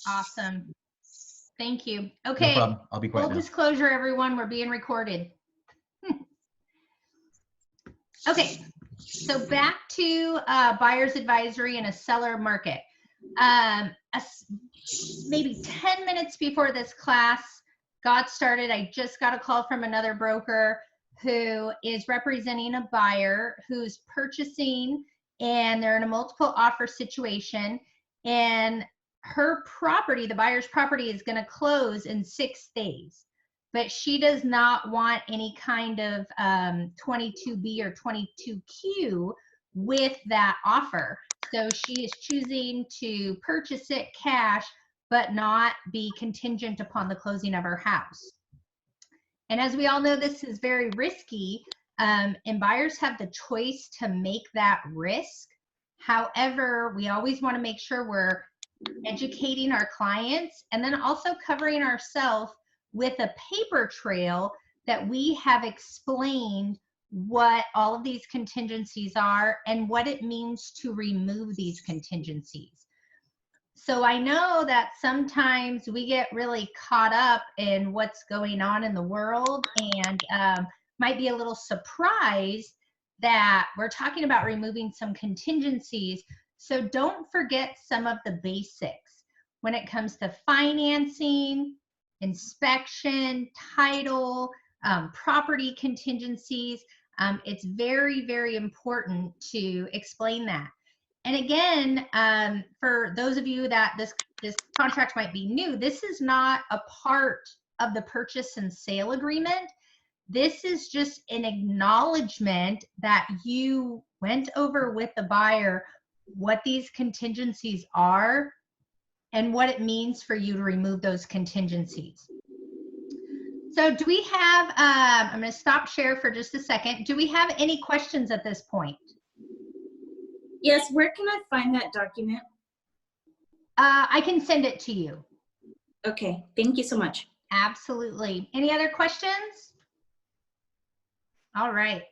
Awesome. Thank you. No Okay. problem. I'll be quiet Full now. disclosure, everyone, we're being recorded. Okay. So back to buyer's advisory in a seller market. Maybe 10 minutes before this class got started, I just got a call from another broker who is representing a buyer who's purchasing, and they're in a multiple offer situation, and her property, the buyer's property, is going to close in 6 days, but she does not want any kind of 22B or 22Q with that offer. So she is choosing to purchase it cash, but not be contingent upon the closing of her house. And as we all know, this is very risky, and buyers have the choice to make that risk. However, we always want to make sure we're educating our clients and then also covering ourselves with a paper trail that we have explained what all of these contingencies are and what it means to remove these contingencies. So I know that sometimes we get really caught up in what's going on in the world and might be a little surprised that we're talking about removing some contingencies. So don't forget some of the basics when it comes to financing, inspection, title, property contingencies. It's very, very important to explain that. And again, for those of you that this contract might be new, this is not a part of the purchase and sale agreement. This is just an acknowledgement that you went over with the buyer what these contingencies are and what it means for you to remove those contingencies. So do we have, I'm going to stop share for just a second. Do we have any questions at this point? Yes, where can I find that document? I can send it to you. Okay, thank you so much. Absolutely. Any other questions? All right.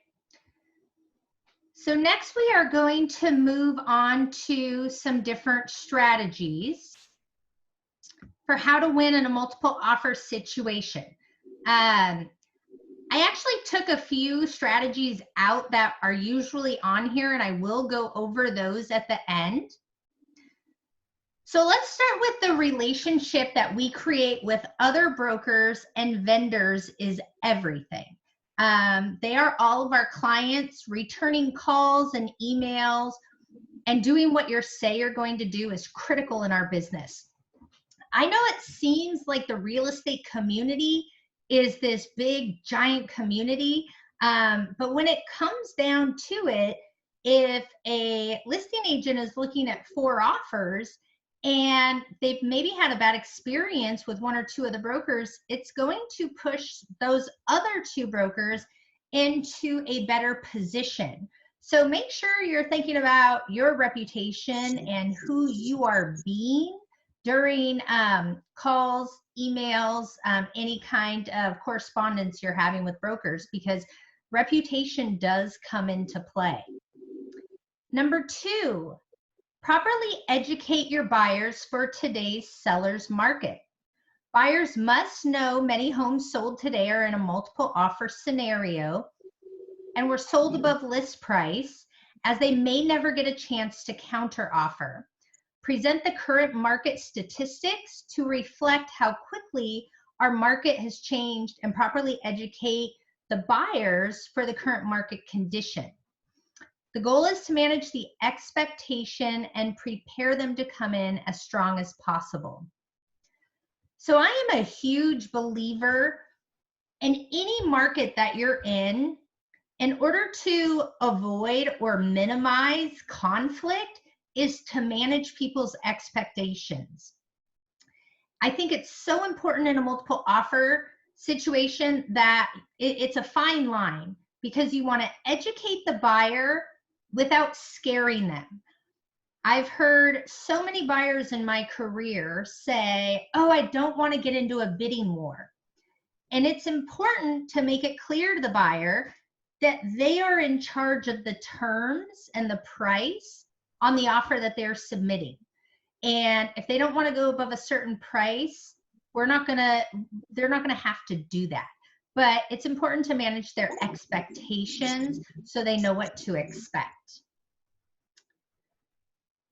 So next we are going to move on to some different strategies for how to win in a multiple offer situation. I actually took a few strategies out that are usually on here, and I will go over those at the end. So let's start with the relationship that we create with other brokers and vendors is everything. They are all of our clients. Returning calls and emails and doing what you say you're going to do is critical in our business. I know it seems like the real estate community is this big giant community, but when it comes down to it, if a listing agent is looking at 4 offers and they've maybe had a bad experience with 1 or 2 of the brokers, it's going to push those other 2 brokers into a better position. So make sure you're thinking about your reputation and who you are being during calls, emails, any kind of correspondence you're having with brokers, because reputation does come into play. Number 2, properly educate your buyers for today's seller's market. Buyers must know many homes sold today are in a multiple offer scenario and were sold above list price, as they may never get a chance to counter offer. Present the current market statistics to reflect how quickly our market has changed and properly educate the buyers for the current market condition. The goal is to manage the expectation and prepare them to come in as strong as possible. So I am a huge believer in any market that you're in order to avoid or minimize conflict is to manage people's expectations. I think it's so important in a multiple offer situation that it's a fine line, because you want to educate the buyer without scaring them. I've heard so many buyers in my career say, oh, I don't want to get into a bidding war. And it's important to make it clear to the buyer that they are in charge of the terms and the price on the offer that they're submitting. And if they don't want to go above a certain price, they're not gonna have to do that. But it's important to manage their expectations so they know what to expect.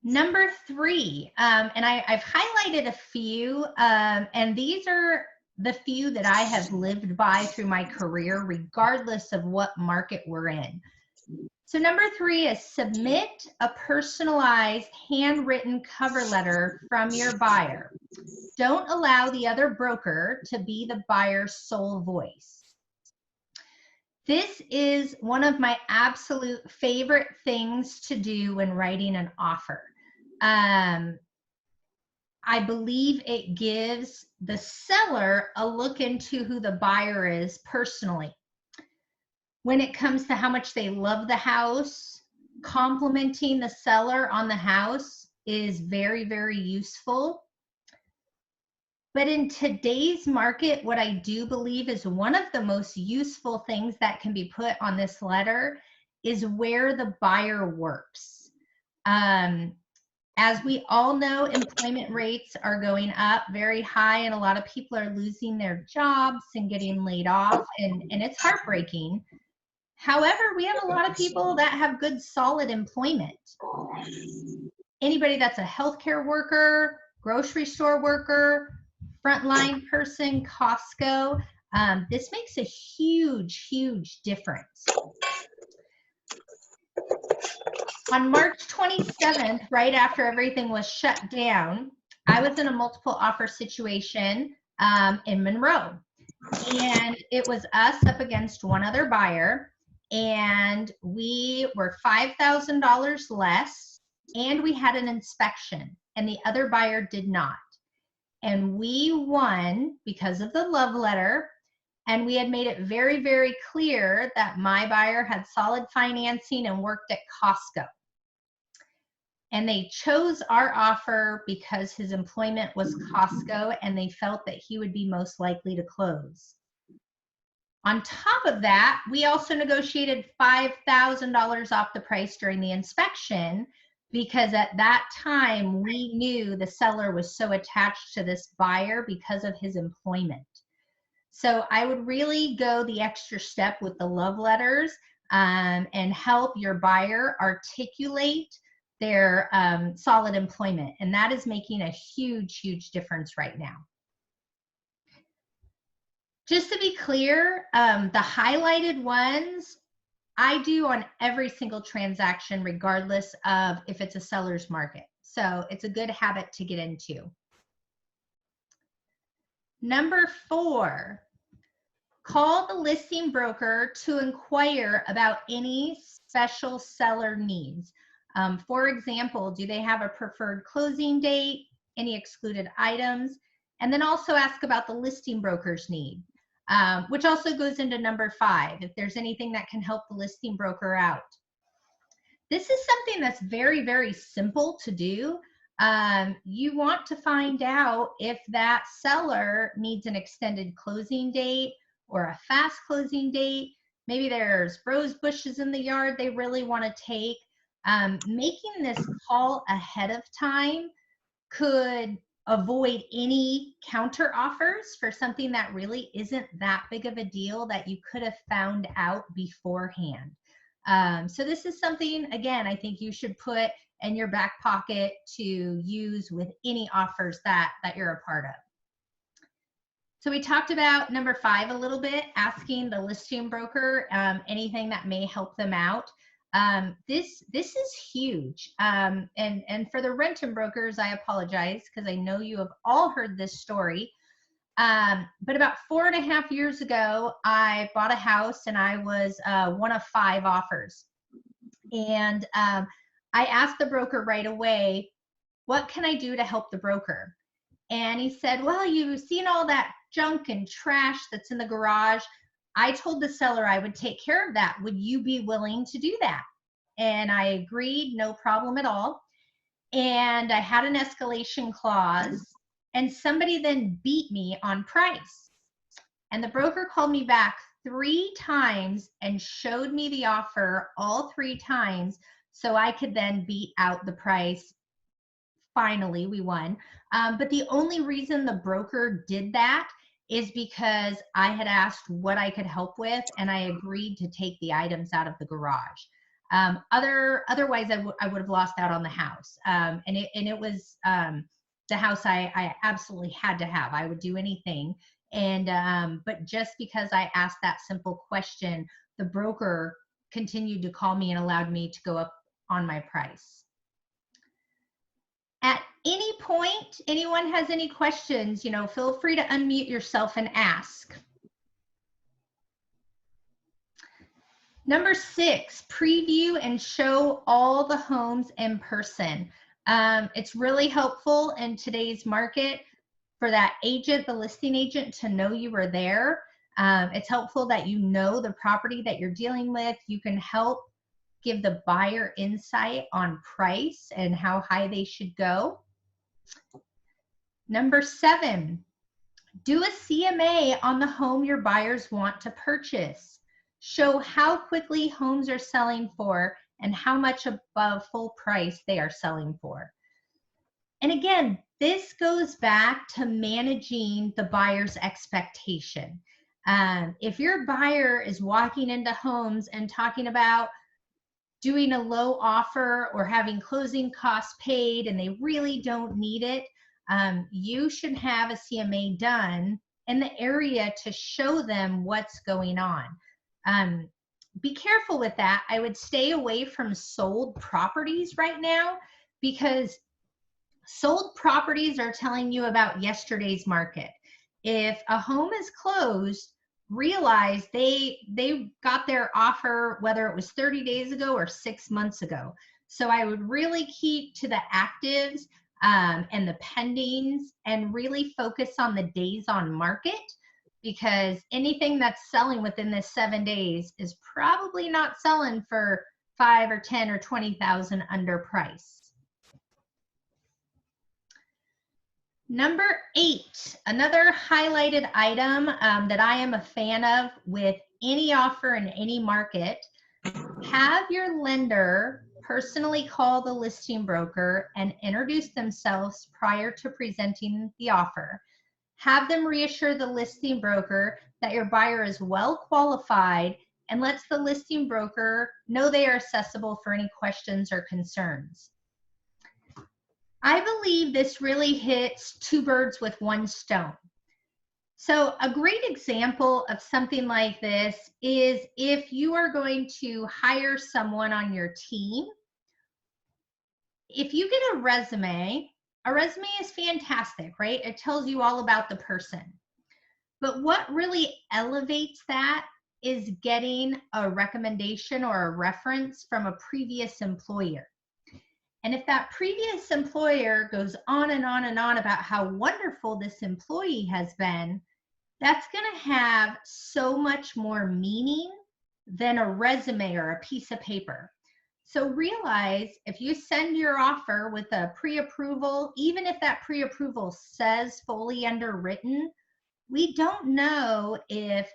Number 3, and I've highlighted a few, and these are the few that I have lived by through my career, regardless of what market we're in. So number 3 is submit a personalized handwritten cover letter from your buyer. Don't allow the other broker to be the buyer's sole voice. This is one of my absolute favorite things to do when writing an offer. I believe it gives the seller a look into who the buyer is personally. When it comes to how much they love the house, complimenting the seller on the house is very, very useful. But in today's market, what I do believe is one of the most useful things that can be put on this letter is where the buyer works. As we all know, employment rates are going up very high, and a lot of people are losing their jobs and getting laid off, and it's heartbreaking. However, we have a lot of people that have good, solid employment. Anybody that's a healthcare worker, grocery store worker, frontline person, Costco, this makes a huge, huge difference. On March 27th, right after everything was shut down, I was in a multiple offer situation in Monroe. And it was us up against one other buyer. And we were $5,000 less. And we had an inspection. And the other buyer did not. And we won because of the love letter. And we had made it very, very clear that my buyer had solid financing and worked at Costco. And they chose our offer because his employment was Costco and they felt that he would be most likely to close. On top of that, we also negotiated $5,000 off the price during the inspection because at that time we knew the seller was so attached to this buyer because of his employment. So I would really go the extra step with the love letters and help your buyer articulate their solid employment. And that is making a huge, huge difference right now. Just to be clear, the highlighted ones, I do on every single transaction, regardless of if it's a seller's market. So it's a good habit to get into. Number 4, call the listing broker to inquire about any special seller needs. For example, do they have a preferred closing date, any excluded items, and then also ask about the listing broker's need, which also goes into number 5, if there's anything that can help the listing broker out. This is something that's very, very simple to do. You want to find out if that seller needs an extended closing date or a fast closing date. Maybe there's rose bushes in the yard they really want to take. Making this call ahead of time could avoid any counter offers for something that really isn't that big of a deal that you could have found out beforehand. So this is something, again, I think you should put in your back pocket to use with any offers that you're a part of. So we talked about number 5 a little bit, asking the listing broker anything that may help them out. This is huge. And for the renting brokers, I apologize because I know you have all heard this story. But about 4.5 years ago, I bought a house and I was one of 5 offers. And I asked the broker right away, what can I do to help the broker? And he said, well, you've seen all that junk and trash that's in the garage. I told the seller I would take care of that. Would you be willing to do that? And I agreed, no problem at all. And I had an escalation clause, and somebody then beat me on price. And the broker called me back 3 times and showed me the offer all 3 times so I could then beat out the price finally we won. But the only reason the broker did that is because I had asked what I could help with, and I agreed to take the items out of the garage. Otherwise, I would have lost out on the house. And it was the house I absolutely had to have. I would do anything. And but just because I asked that simple question, the broker continued to call me and allowed me to go up on my price. At any point, anyone has any questions, you know, feel free to unmute yourself and ask. Number 6, preview and show all the homes in person. It's really helpful in today's market for that agent, the listing agent, to know you were there. It's helpful that you know the property that you're dealing with. You can help give the buyer insight on price and how high they should go. Number 7, do a CMA on the home your buyers want to purchase. Show how quickly homes are selling for and how much above full price they are selling for. And again, this goes back to managing the buyer's expectation. If your buyer is walking into homes and talking about doing a low offer or having closing costs paid and they really don't need it, you should have a CMA done in the area to show them what's going on. Be careful with that. I would stay away from sold properties right now, because sold properties are telling you about yesterday's market. If a home is closed, realize they got their offer, whether it was 30 days ago or 6 months ago. So I would really keep to the actives and the pendings and really focus on the days on market, because anything that's selling within this 7 days is probably not selling for 5 or 10 or 20,000 under price. Number 8, another highlighted item that I am a fan of with any offer in any market: have your lender personally call the listing broker and introduce themselves prior to presenting the offer. Have them reassure the listing broker that your buyer is well qualified and lets the listing broker know they are accessible for any questions or concerns. I believe this really hits 2 birds with 1 stone. So a great example of something like this is if you are going to hire someone on your team. If you get a resume is fantastic, right? It tells you all about the person. But what really elevates that is getting a recommendation or a reference from a previous employer. And if that previous employer goes on and on and on about how wonderful this employee has been, that's going to have so much more meaning than a resume or a piece of paper. So realize if you send your offer with a pre-approval, even if that pre-approval says fully underwritten, we don't know if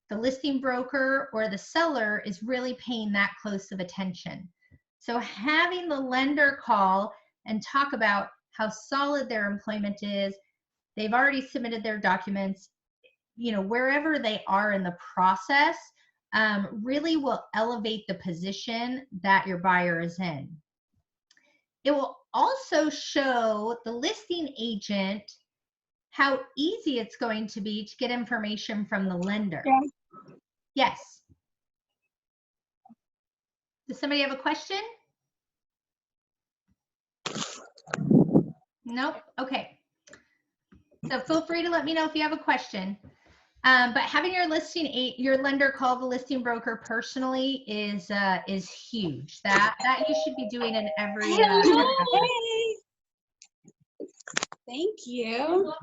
the listing broker or the seller is really paying that close of attention. So having the lender call and talk about how solid their employment is, they've already submitted their documents, you know, wherever they are in the process, really will elevate the position that your buyer is in. It will also show the listing agent how easy it's going to be to get information from the lender. Yeah. Yes. Does somebody have a question? Nope. Okay. So feel free to let me know if you have a question. But having your lender call the listing broker personally is huge. That you should be doing in every. Hey. Thank you.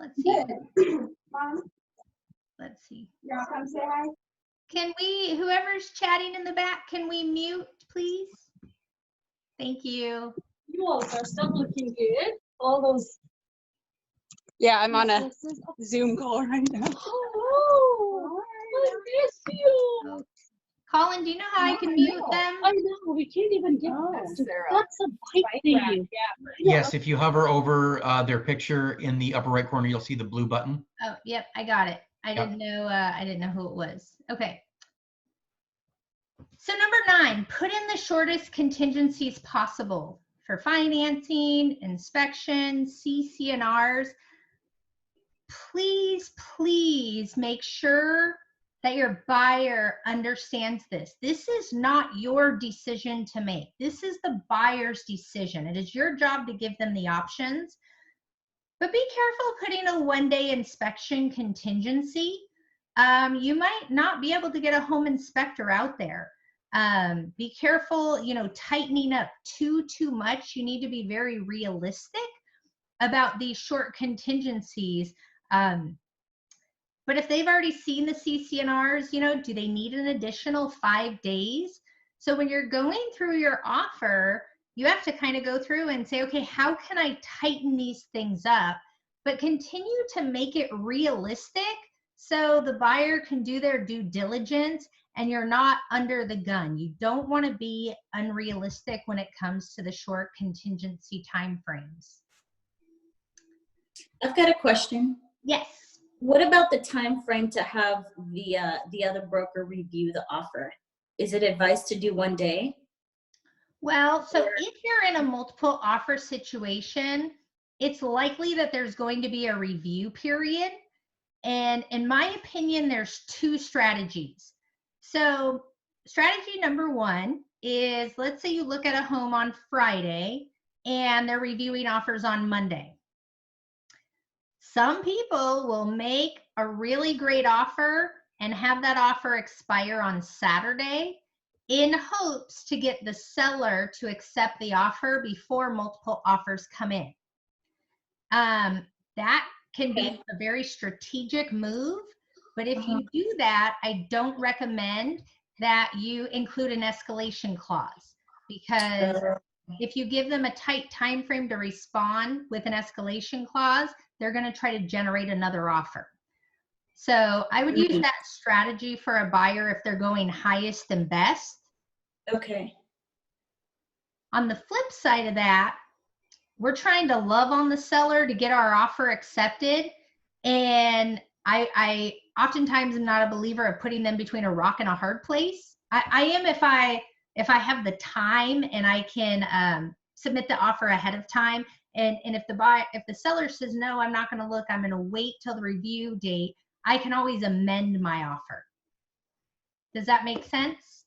Let's see. Mom, Let's see. you want to come say hi? Can we, whoever's chatting in the back, can we mute, please? Thank you. You all are still looking good. All those. Yeah, I'm on a Zoom call right now. Oh, I miss you. Colin, do you know how I can mute them? I know, we can't even get That's their, that's a bike thingy. Yes, if you hover over their picture in the upper right corner, you'll see the blue button. Oh, yep, I got it. I Yep. didn't know who it was. Okay. So number 9, put in the shortest contingencies possible for financing, inspection, CC&Rs. Please, please make sure that your buyer understands this. This is not your decision to make. This is the buyer's decision. It is your job to give them the options. But be careful putting a one-day inspection contingency. You might not be able to get a home inspector out there. Be careful, tightening up too much. You need to be very realistic about these short contingencies. But if they've already seen the CC&Rs, do they need an additional 5 days? So when you're going through your offer, you have to kind of go through and say, okay, how can I tighten these things up, but continue to make it realistic so the buyer can do their due diligence and you're not under the gun. You don't want to be unrealistic when it comes to the short contingency timeframes. I've got a question. Yes. What about the time frame to have the other broker review the offer? Is it advised to do 1 day? Well, so if you're in a multiple offer situation, it's likely that there's going to be a review period. And in my opinion, there's 2 strategies. So strategy number 1 is, let's say you look at a home on Friday and they're reviewing offers on Monday. Some people will make a really great offer and have that offer expire on Saturday in hopes to get the seller to accept the offer before multiple offers come in. That can be a very strategic move, but if you do that, I don't recommend that you include an escalation clause, because if you give them a tight time frame to respond with an escalation clause, they're going to try to generate another offer. So I would use that strategy for a buyer if they're going highest and best. Okay. On the flip side of that, we're trying to love on the seller to get our offer accepted. And I oftentimes am not a believer of putting them between a rock and a hard place. I am if I have the time and I can submit the offer ahead of time. And if the seller says, no, I'm not going to look, I'm going to wait till the review date, I can always amend my offer. Does that make sense?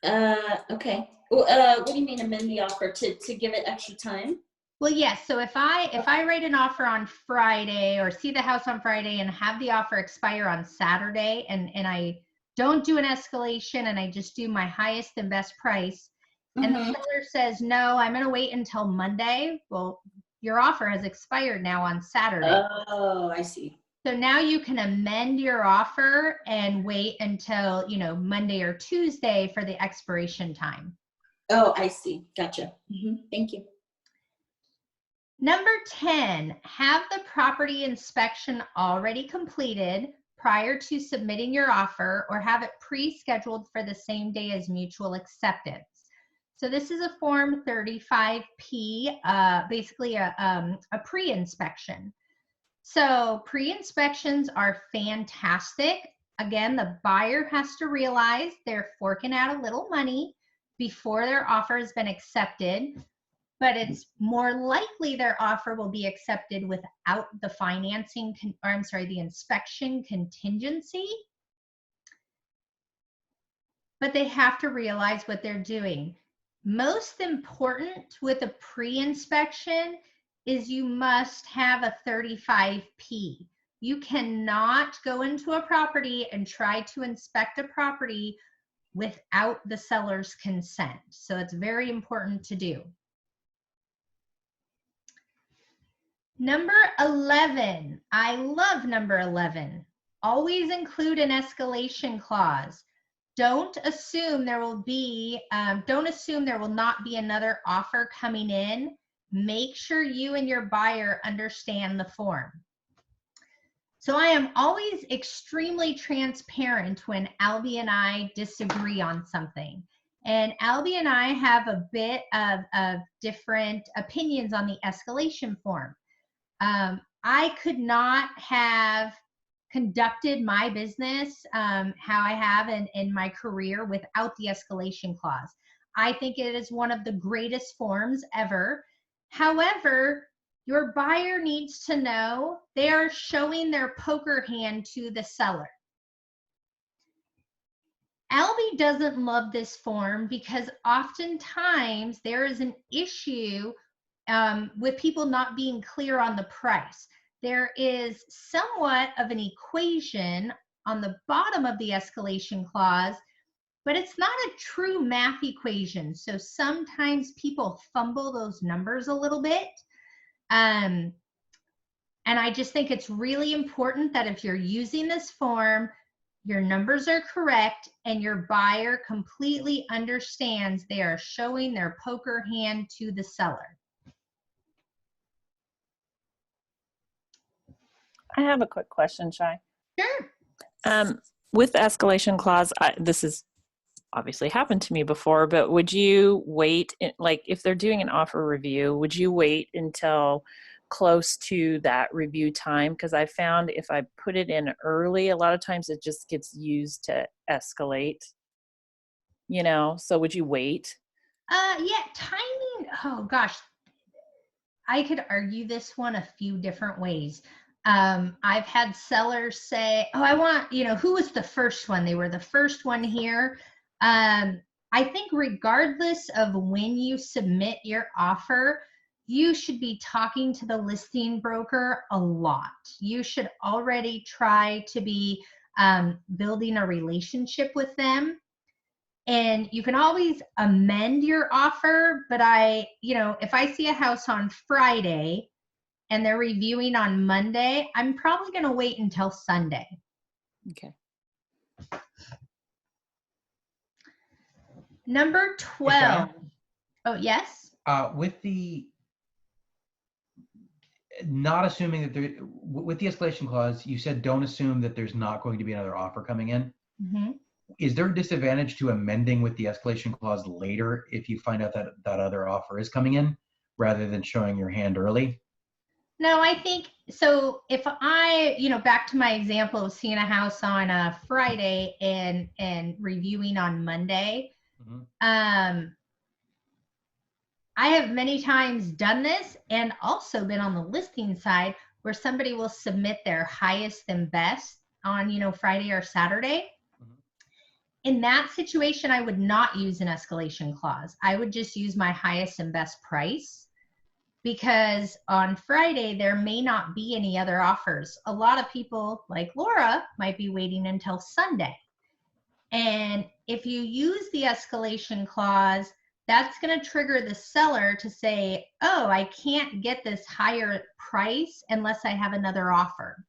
Okay. What do you mean amend the offer? To give it extra time? Well, yes. So if I write an offer on Friday or see the house on Friday and have the offer expire on Saturday, and I don't do an escalation and I just do my highest and best price, and the seller says, no, I'm going to wait until Monday. Well, your offer has expired now on Saturday. Oh, I see. So now you can amend your offer and wait until, Monday or Tuesday for the expiration time. Oh, I see. Gotcha. Thank you. Number 10, have the property inspection already completed prior to submitting your offer, or have it pre-scheduled for the same day as mutual acceptance. So this is a Form 35P, basically a pre-inspection. So pre-inspections are fantastic. Again, the buyer has to realize they're forking out a little money before their offer has been accepted, but it's more likely their offer will be accepted without the the inspection contingency. But they have to realize what they're doing. Most important with a pre-inspection is you must have a 35P. You cannot go into a property and try to inspect a property without the seller's consent. So it's very important to do. Number 11, I love number 11. Always include an escalation clause. Don't assume there will not be another offer coming in. Make sure you and your buyer understand the form. So I am always extremely transparent when Albie and I disagree on something. And Albie and I have a bit of different opinions on the escalation form. I could not have conducted my business how I have in my career without the escalation clause. I think it is one of the greatest forms ever. However, your buyer needs to know they are showing their poker hand to the seller. Albie doesn't love this form because oftentimes there is an issue with people not being clear on the price. There is somewhat of an equation on the bottom of the escalation clause, but it's not a true math equation. So sometimes people fumble those numbers a little bit. And I just think it's really important that if you're using this form, your numbers are correct and your buyer completely understands they are showing their poker hand to the seller. I have a quick question, Shai. Sure. With the escalation clause, this has obviously happened to me before, but would you wait, like if they're doing an offer review, would you wait until close to that review time? Because I found if I put it in early, a lot of times it just gets used to escalate, you know, so would you wait? Yeah, timing, oh gosh. I could argue this one a few different ways. I've had sellers say, oh, I want, you know, who was the first one? They were the first one here. I think regardless of when you submit your offer, you should be talking to the listing broker a lot. You should already try to be building a relationship with them. And you can always amend your offer, but if I see a house on Friday and they're reviewing on Monday, I'm probably going to wait until Sunday. Okay. Number 12. Oh, yes? With the not assuming that there, with the escalation clause, you said don't assume that there's not going to be another offer coming in. Mm-hmm. Is there a disadvantage to amending with the escalation clause later if you find out that that other offer is coming in rather than showing your hand early? No, I think, so if I, back to my example of seeing a house on a Friday and reviewing on Monday, Mm-hmm. I have many times done this and also been on the listing side where somebody will submit their highest and best on, Friday or Saturday. Mhm. In that situation, I would not use an escalation clause. I would just use my highest and best price because on Friday, there may not be any other offers. A lot of people like Laura might be waiting until Sunday. And if you use the escalation clause, that's going to trigger the seller to say, oh, I can't get this higher price unless I have another offer.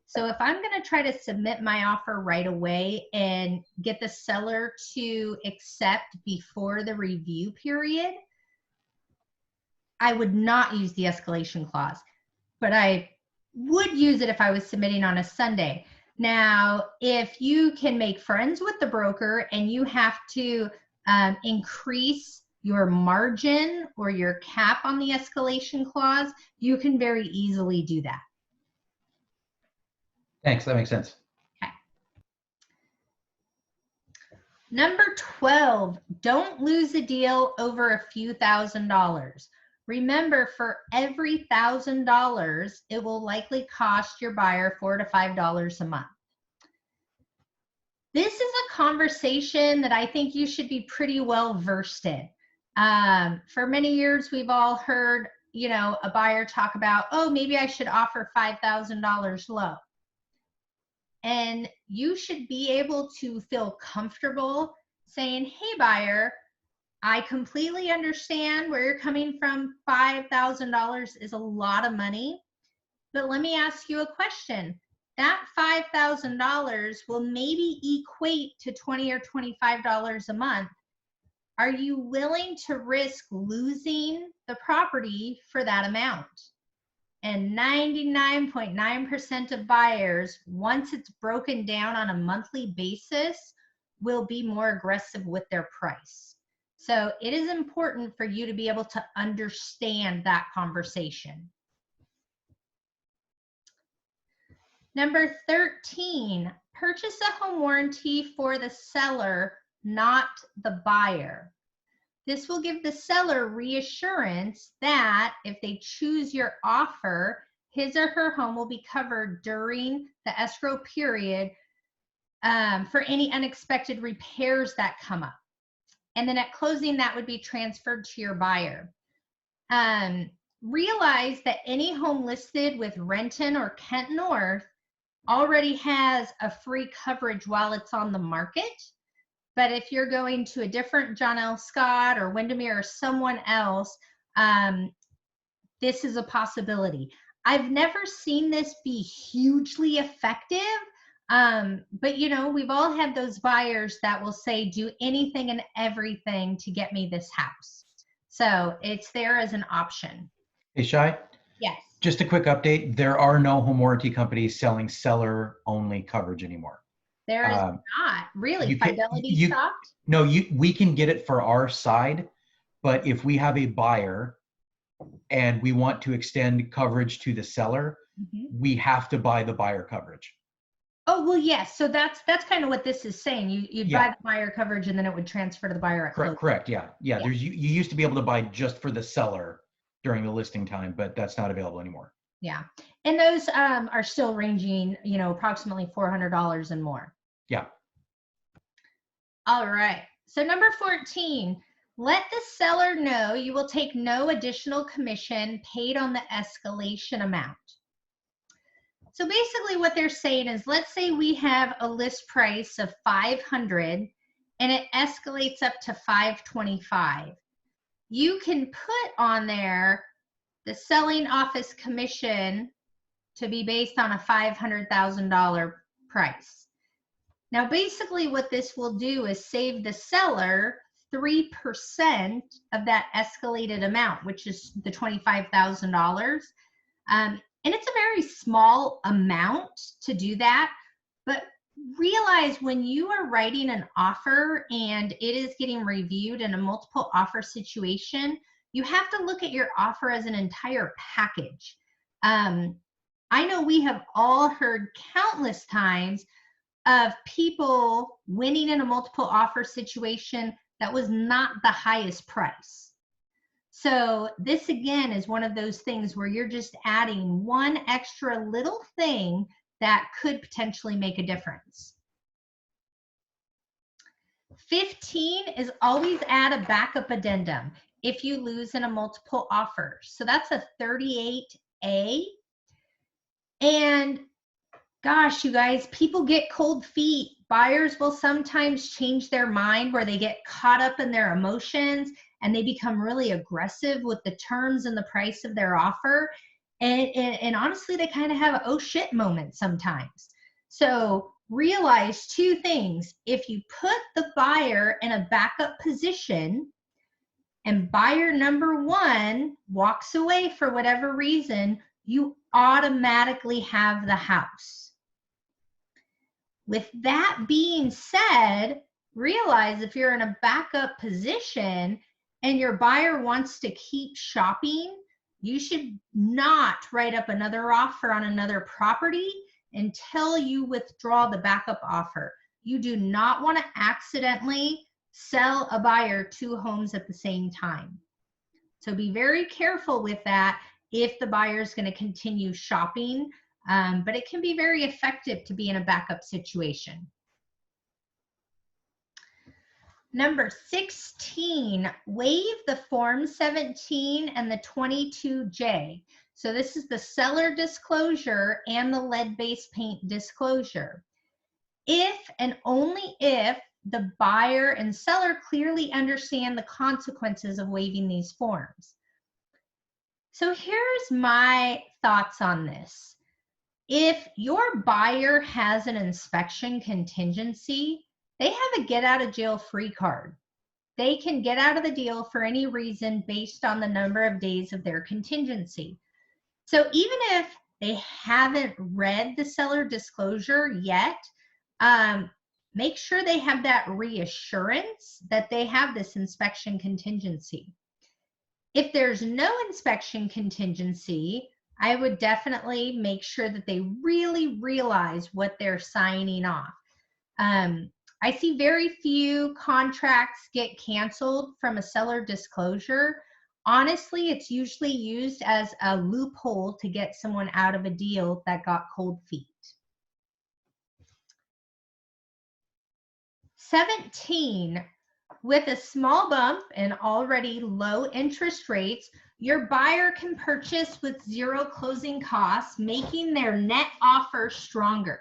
So if I'm going to try to submit my offer right away and get the seller to accept before the review period, I would not use the escalation clause, but I would use it if I was submitting on a Sunday. Now, if you can make friends with the broker and you have to increase your margin or your cap on the escalation clause, you can very easily do that. Thanks, that makes sense. Okay. Number 12, don't lose a deal over a few $1,000s. Remember, for every $1,000, it will likely cost your buyer $4 to $5 a month. This is a conversation that I think you should be pretty well versed in. For many years, we've all heard, a buyer talk about, oh, maybe I should offer $5,000 low. And you should be able to feel comfortable saying, hey, buyer, I completely understand where you're coming from. $5,000 is a lot of money, but let me ask you a question. That $5,000 will maybe equate to $20 or $25 a month. Are you willing to risk losing the property for that amount? And 99.9% of buyers, once it's broken down on a monthly basis, will be more aggressive with their price. So it is important for you to be able to understand that conversation. Number 13, purchase a home warranty for the seller, not the buyer. This will give the seller reassurance that if they choose your offer, his or her home will be covered during the escrow period for any unexpected repairs that come up. And then at closing, that would be transferred to your buyer. Realize that any home listed with Renton or Kent North already has a free coverage while it's on the market. But if you're going to a different John L. Scott or Windermere or someone else, this is a possibility. I've never seen this be hugely effective, but you know, we've all had those buyers that will say, do anything and everything to get me this house. So it's there as an option. Hey, Shai, Yes. just a quick update. There are no home warranty companies selling seller-only coverage anymore. There is not. Really? you can- Fidelity you- stopped? No, we can get it for our side, but if we have a buyer and we want to extend coverage to the seller, we have to buy the buyer coverage. Oh, well, yes. So that's kind of what this is saying. You'd buy the buyer coverage and then it would transfer to the buyer at closing. Correct. Yeah. There's you used to be able to buy just for the seller during the listing time, but that's not available anymore. Yeah. And those are still ranging, you know, approximately $400 and more. Yeah. All right. So number 14, let the seller know you will take no additional commission paid on the escalation amount. So basically what they're saying is, let's say we have a list price of $500 and it escalates up to $525. You can put on there the selling office commission to be based on a $500,000 price. Now, basically what this will do is save the seller 3% of that escalated amount, which is the $25,000. And it's a very small amount to do that, but realize when you are writing an offer and it is getting reviewed in a multiple offer situation, you have to look at your offer as an entire package. I know we have all heard countless times of people winning in a multiple offer situation that was not the highest price. So this again is one of those things where you're just adding one extra little thing that could potentially make a difference. 15 is always add a backup addendum if you lose in a multiple offer. So that's a 38A. And gosh, you guys, people get cold feet. Buyers will sometimes change their mind where they get caught up in their emotions and they become really aggressive with the terms and the price of their offer. And honestly, they kind of have an oh shit moment sometimes. So realize two things. If you put the buyer in a backup position and buyer number one walks away for whatever reason, you automatically have the house. With that being said, realize if you're in a backup position and your buyer wants to keep shopping, you should not write up another offer on another property until you withdraw the backup offer. You do not want to accidentally sell a buyer 2 homes at the same time. So be very careful with that if the buyer is going to continue shopping, but it can be very effective to be in a backup situation. Number 16, waive the Form 17 and the 22J. So this is the seller disclosure and the lead-based paint disclosure. If and only if the buyer and seller clearly understand the consequences of waiving these forms. So here's my thoughts on this. If your buyer has an inspection contingency, they have a get out of jail free card. They can get out of the deal for any reason based on the number of days of their contingency. So even if they haven't read the seller disclosure yet, make sure they have that reassurance that they have this inspection contingency. If there's no inspection contingency, I would definitely make sure that they really realize what they're signing off. I see very few contracts get canceled from a seller disclosure. Honestly, it's usually used as a loophole to get someone out of a deal that got cold feet. 17, with a small bump and already low interest rates, your buyer can purchase with zero closing costs, making their net offer stronger.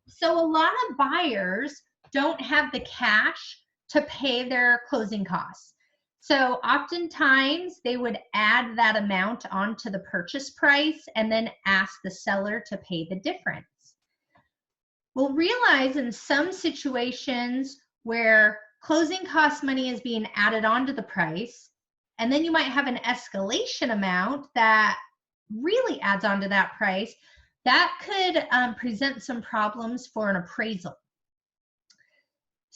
So a lot of buyers don't have the cash to pay their closing costs. So oftentimes they would add that amount onto the purchase price and then ask the seller to pay the difference. We'll realize in some situations where closing cost money is being added onto the price, and then you might have an escalation amount that really adds onto that price, that could present some problems for an appraisal.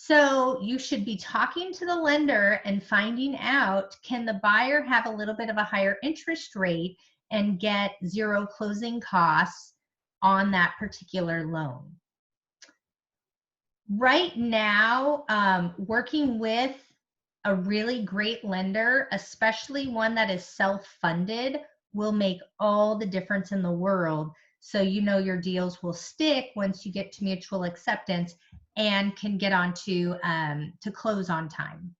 So you should be talking to the lender and finding out, can the buyer have a little bit of a higher interest rate and get zero closing costs on that particular loan? Right now, working with a really great lender, especially one that is self-funded, will make all the difference in the world. So you know your deals will stick once you get to mutual acceptance and can get on to close on time.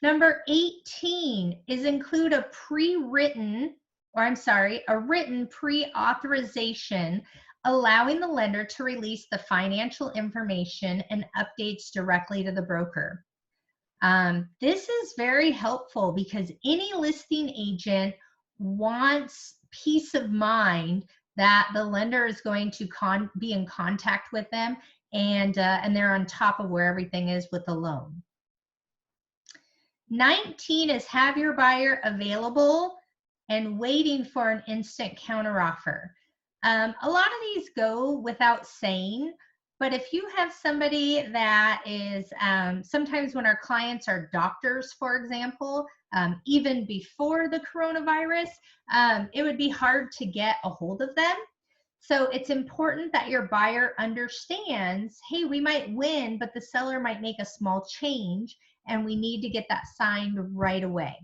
Number 18 is include a written pre-authorization allowing the lender to release the financial information and updates directly to the broker. This is very helpful because any listing agent wants peace of mind that the lender is going to be in contact with them and they're on top of where everything is with the loan. 19 is have your buyer available and waiting for an instant counteroffer. A lot of these go without saying, but if you have somebody that is, sometimes when our clients are doctors, for example, even before the coronavirus, it would be hard to get a hold of them. So it's important that your buyer understands, hey, we might win, but the seller might make a small change and we need to get that signed right away.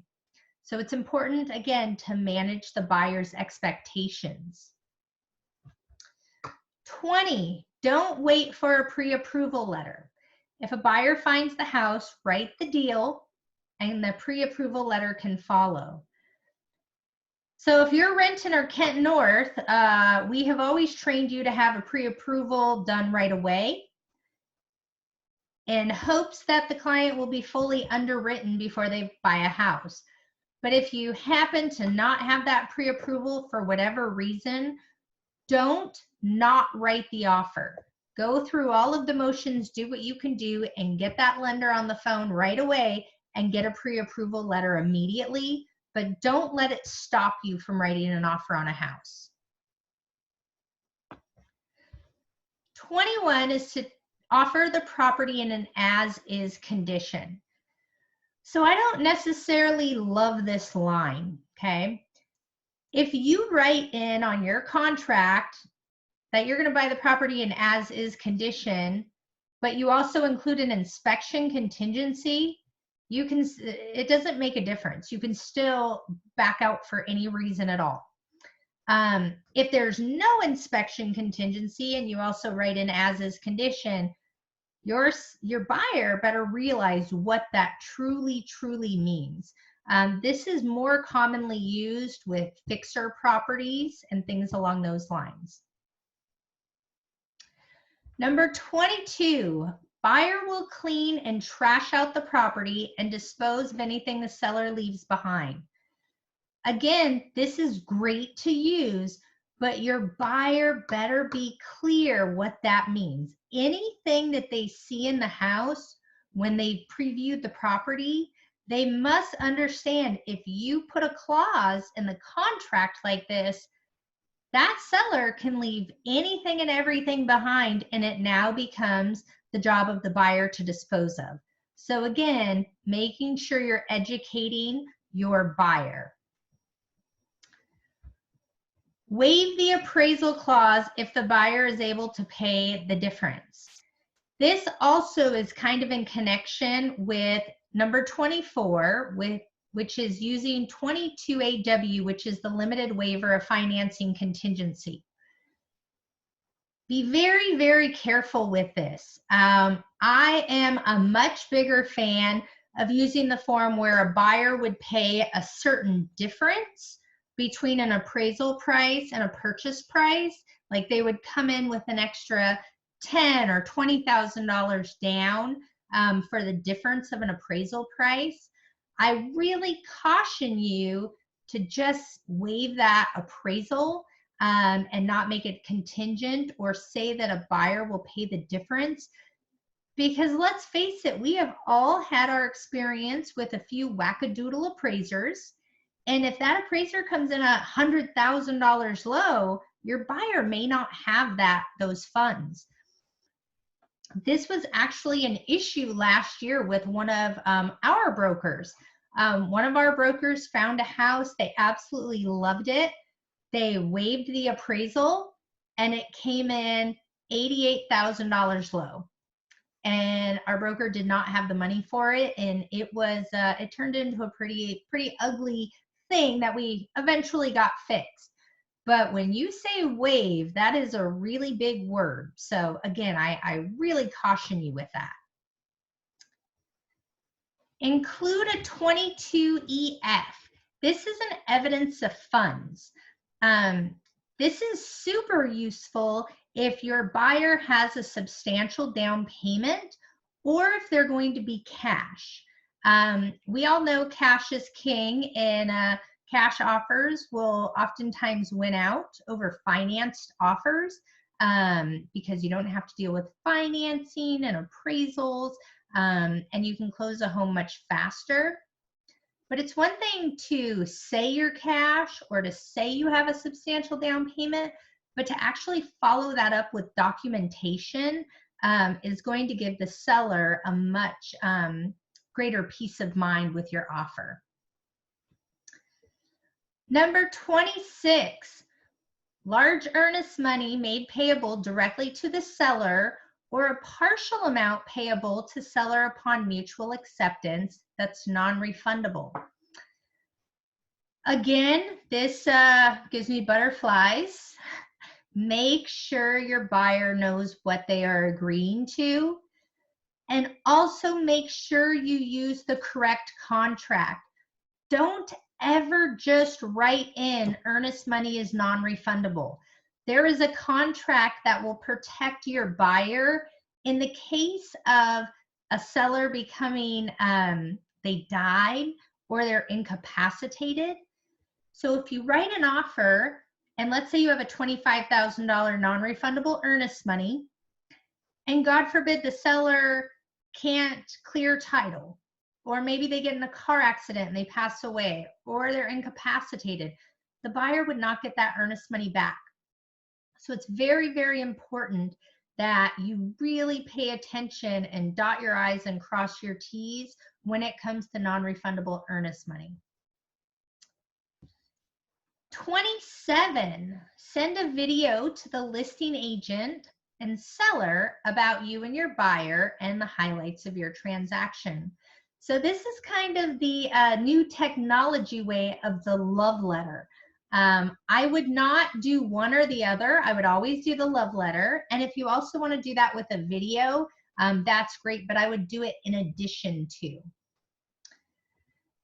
So it's important, again, to manage the buyer's expectations. 20, don't wait for a pre-approval letter. If a buyer finds the house, write the deal and the pre-approval letter can follow. So if you're Renton or Kent North, we have always trained you to have a pre-approval done right away in hopes that the client will be fully underwritten before they buy a house. But if you happen to not have that pre-approval for whatever reason, don't not write the offer. Go through all of the motions, do what you can do, and get that lender on the phone right away and get a pre-approval letter immediately, but don't let it stop you from writing an offer on a house. 21 is to offer the property in an as-is condition. So I don't necessarily love this line, okay? If you write in on your contract that you're going to buy the property in as-is condition, but you also include an inspection contingency, it doesn't make a difference. You can still back out for any reason at all. If there's no inspection contingency and you also write in as-is condition, your buyer better realize what that truly means. This is more commonly used with fixer properties and things along those lines. Number 22, buyer will clean and trash out the property and dispose of anything the seller leaves behind. Again, this is great to use, but your buyer better be clear what that means. Anything that they see in the house when they previewed the property, they must understand if you put a clause in the contract like this, that seller can leave anything and everything behind, and it now becomes the job of the buyer to dispose of. So again, making sure you're educating your buyer. Waive the appraisal clause if the buyer is able to pay the difference. This also is kind of in connection with number 24, which is using 22AW, which is the limited waiver of financing contingency. Be very, very careful with this. I am a much bigger fan of using the form where a buyer would pay a certain difference between an appraisal price and a purchase price. Like they would come in with an extra $10,000 or $20,000 down for the difference of an appraisal price. I really caution you to just waive that appraisal and not make it contingent or say that a buyer will pay the difference. Because let's face it, we have all had our experience with a few wackadoodle appraisers. And if that appraiser comes in $100,000 low, your buyer may not have those funds. This was actually an issue last year with one of our brokers. One of our brokers found a house. They absolutely loved it. They waived the appraisal and it came in $88,000 low. And our broker did not have the money for it. And it was, it turned into a pretty ugly thing that we eventually got fixed. But when you say waive, that is a really big word. So again, I really caution you with that. Include a 22EF. This is an evidence of funds. This is super useful if your buyer has a substantial down payment or if they're going to be cash. We all know cash is king, and cash offers will oftentimes win out over financed offers because you don't have to deal with financing and appraisals, and you can close a home much faster. But it's one thing to say you're cash or to say you have a substantial down payment, but to actually follow that up with documentation is going to give the seller a much greater peace of mind with your offer. Number 26, large earnest money made payable directly to the seller or a partial amount payable to seller upon mutual acceptance that's non-refundable. Again, this gives me butterflies. Make sure your buyer knows what they are agreeing to, and also make sure you use the correct contract. Don't ever just write in earnest money is non-refundable. There is a contract that will protect your buyer in the case of a seller becoming, they died or they're incapacitated. So if you write an offer, and let's say you have a $25,000 non-refundable earnest money, and God forbid the seller can't clear title, or maybe they get in a car accident and they pass away, or they're incapacitated, the buyer would not get that earnest money back. So it's very, very important that you really pay attention and dot your I's and cross your T's when it comes to non-refundable earnest money. 27, send a video to the listing agent and seller about you and your buyer and the highlights of your transaction. So this is kind of the new technology way of the love letter. I would not do one or the other. I would always do the love letter. And if you also want to do that with a video, that's great, but I would do it in addition to.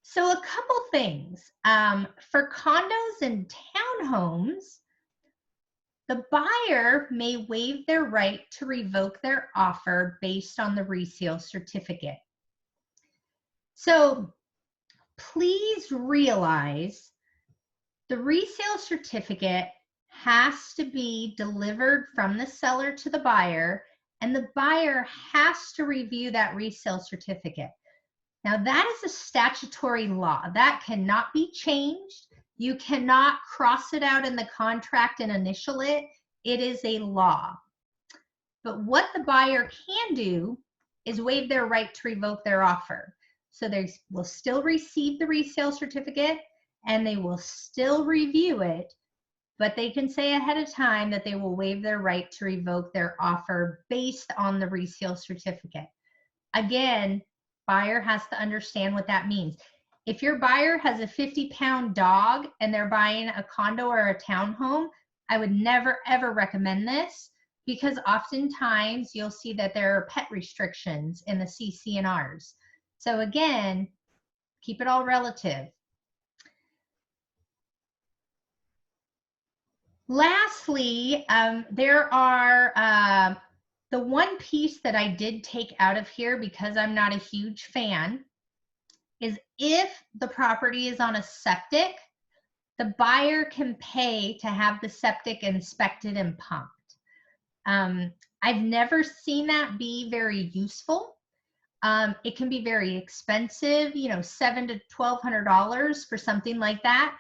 So a couple things. For condos and townhomes, the buyer may waive their right to revoke their offer based on the resale certificate. So please realize the resale certificate has to be delivered from the seller to the buyer, and the buyer has to review that resale certificate. Now that is a statutory law. That cannot be changed. You cannot cross it out in the contract and initial it. It is a law. But what the buyer can do is waive their right to revoke their offer. So they will still receive the resale certificate and they will still review it, but they can say ahead of time that they will waive their right to revoke their offer based on the resale certificate. Again, buyer has to understand what that means. If your buyer has a 50-pound dog and they're buying a condo or a townhome, I would never ever recommend this, because oftentimes you'll see that there are pet restrictions in the CC&Rs. So again, keep it all relative. Lastly, there are the one piece that I did take out of here because I'm not a huge fan is if the property is on a septic, the buyer can pay to have the septic inspected and pumped. I've never seen that be very useful. It can be very expensive, you know, $700 to $1,200 for something like that.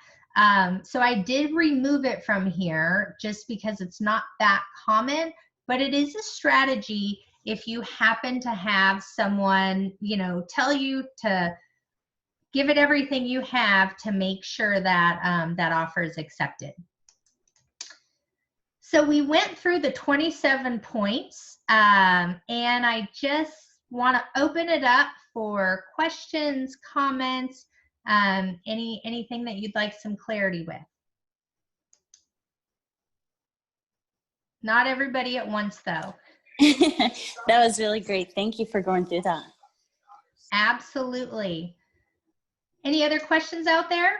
So I did remove it from here just because it's not that common, but it is a strategy if you happen to have someone, you know, tell you to give it everything you have to make sure that that offer is accepted. So we went through the 27 points, and I just want to open it up for questions, comments, anything that you'd like some clarity with. Not everybody at once, though. That was really great. Thank you for going through that. Absolutely. Any other questions out there?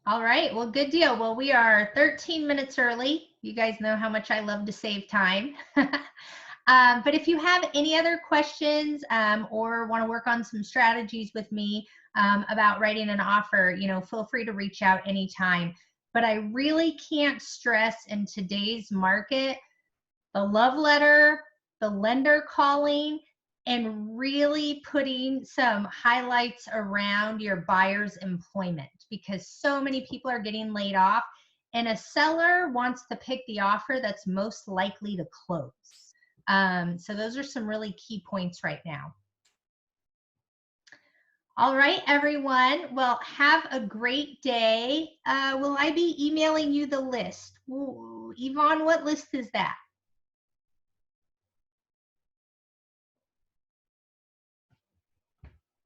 All right, well, good deal. Well, we are 13 minutes early. You guys know how much I love to save time. But if you have any other questions or want to work on some strategies with me about writing an offer, you know, feel free to reach out anytime. But I really can't stress in today's market, the love letter, the lender calling, and really putting some highlights around your buyer's employment, because so many people are getting laid off and a seller wants to pick the offer that's most likely to close. So those are some really key points right now. All right, everyone. Well, have a great day. Will I be emailing you the list? Ooh, Yvonne, what list is that?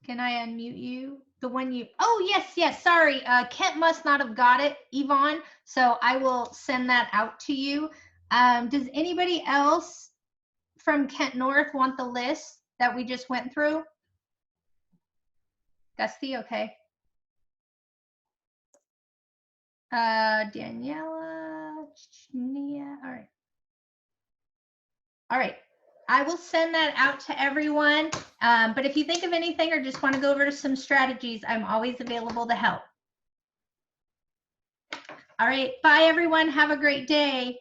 Can I unmute you? The one you, oh, yes, sorry. Kent must not have got it, Yvonne. So I will send that out to you. Does anybody else from Kent North want the list that we just went through? Gusty, okay. Daniela, Nia, all right. All right. I will send that out to everyone. But if you think of anything or just want to go over to some strategies, I'm always available to help. All right. Bye, everyone. Have a great day.